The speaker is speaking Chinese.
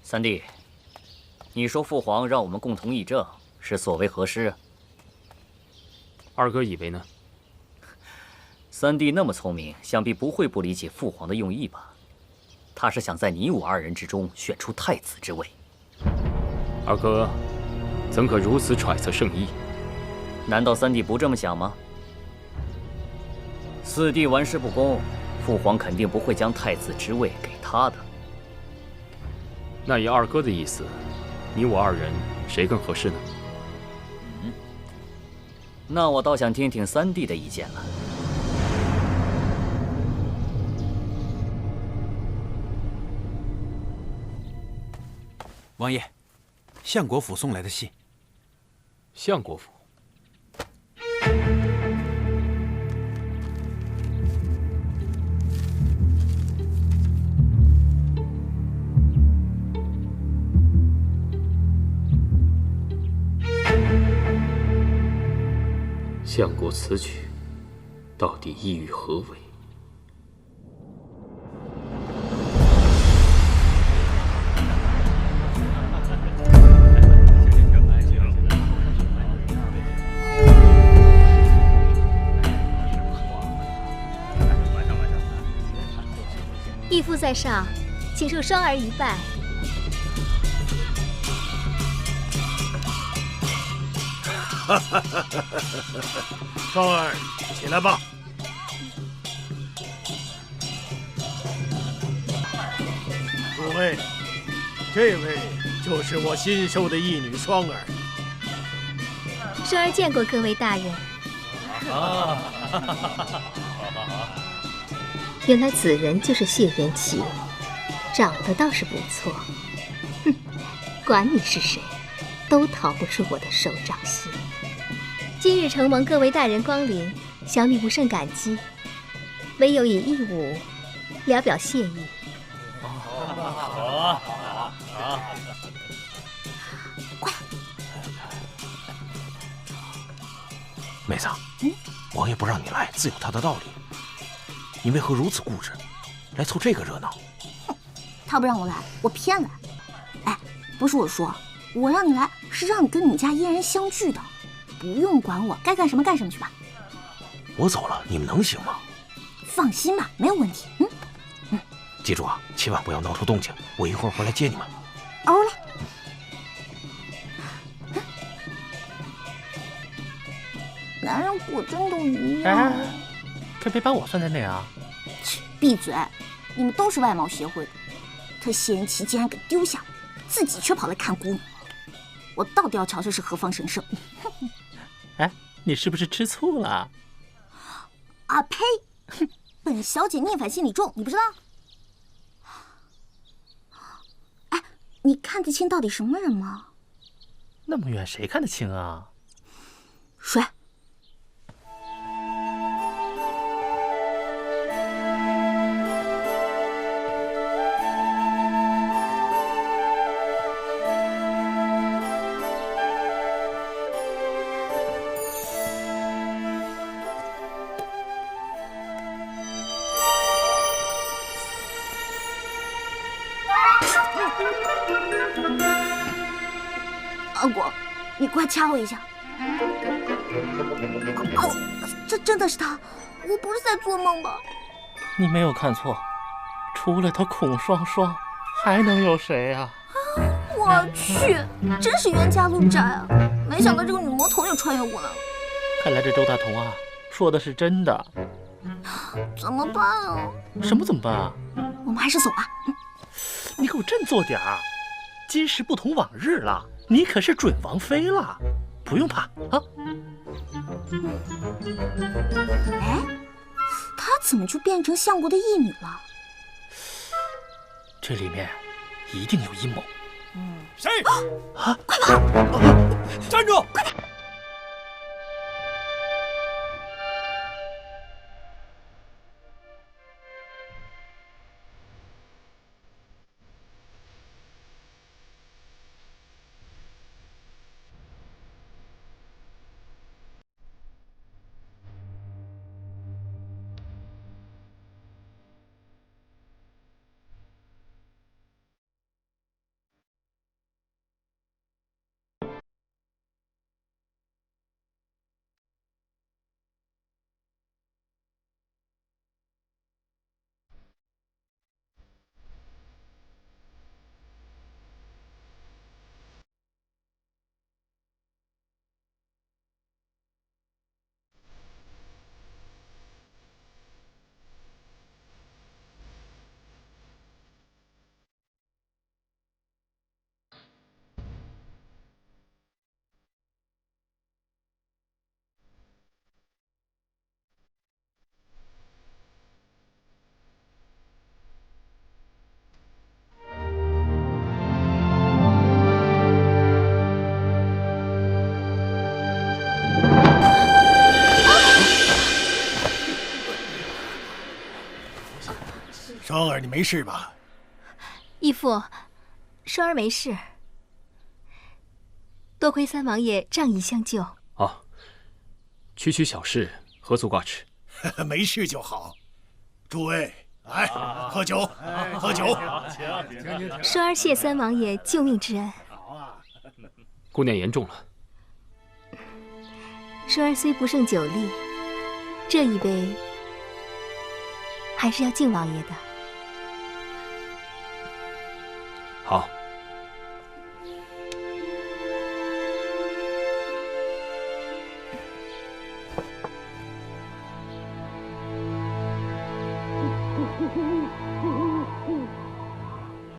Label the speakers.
Speaker 1: 三弟，你說父皇讓我们共同议政，是所为何事？
Speaker 2: 二哥以为呢？
Speaker 1: 三弟那么聪明，想必不会不理解父皇的用意吧？他是想在你我二人之中选出太子之位。
Speaker 2: 二哥，怎可如此揣测圣意？
Speaker 1: 难道三弟不这么想吗？四弟玩世不恭，父皇肯定不会将太子之位给他的。
Speaker 2: 那以二哥的意思，你我二人谁更合适呢？
Speaker 1: 那我倒想听听三弟的意见了。
Speaker 3: 王爷，相国府送来的信。
Speaker 2: 相国府。相国此举，到底意欲何为？
Speaker 4: 义父在上，请受双儿一拜。
Speaker 5: 双儿，起来吧。诸位，这位就是我新收的义女双儿。
Speaker 4: 双儿见过各位大人。
Speaker 5: 啊！
Speaker 4: 原来此人就是谢元齐，长得倒是不错。哼，管你是谁，都逃不出我的手掌心。今日承蒙各位大人光临，小女不胜感激，唯有以一舞聊表谢意。
Speaker 5: 好。
Speaker 4: 快！
Speaker 3: 妹子，王爷不让你来，自有他的道理。你为何如此固执，来凑这个热鬧？
Speaker 6: 哼，他不让我来，我偏来。哎，不是我说，我让你来是让你跟你们家嫣然相聚的。不用管我，该干什么干什么去吧。
Speaker 3: 我走了，你们能行吗？
Speaker 6: 放心吧，没有问题。
Speaker 3: 记住啊，千万不要闹出动静，我一会儿回来接你们。
Speaker 6: 哦嘞。男人果真都一样。
Speaker 7: 可别把我算在内啊！
Speaker 6: 切，闭嘴！你们都是外貌协会的，他谢元齐竟然给丢下，自己却跑来看姑娘，我到底要瞧瞧是何方神圣！
Speaker 7: 哎，你是不是吃醋了？
Speaker 6: 啊呸！本小姐逆反心理重，你不知道？哎，你看得清到底什么人吗？
Speaker 7: 那么远，谁看得清啊？
Speaker 6: 谁？阿果，你快掐我一下！哦，这真的是他，我不是在做梦吧？
Speaker 7: 你没有看錯，除了他孔雙雙，還能有誰啊？
Speaker 6: 我去，真是冤家路窄啊！沒想到這個女魔頭也穿越過來了。
Speaker 7: 看來這周大同啊，說的是真的。
Speaker 6: 怎麼辦啊？
Speaker 7: 什麼怎麼辦啊？
Speaker 6: 我們還是走吧。
Speaker 7: 你給我振作點兒，今時不同往日了。你可是準王妃了，不用怕啊！
Speaker 6: 哎，她怎麼就變成相國的義女了？
Speaker 7: 這裡面一定有陰謀。
Speaker 3: 誰？
Speaker 7: 啊！
Speaker 6: 快跑！
Speaker 3: 站住！
Speaker 6: 快點！
Speaker 5: 双兒，你没事吧？
Speaker 4: 义父，双儿没事。多亏三王爷仗义相救。
Speaker 2: 哦，区区小事，何足挂齿。
Speaker 5: 没事就好。诸位，来喝酒，喝酒。
Speaker 4: 双儿謝三王爷救命之恩。
Speaker 2: 顾念言重了。
Speaker 4: 双儿虽不胜酒力，这一杯还是要敬王爷的。
Speaker 2: 好。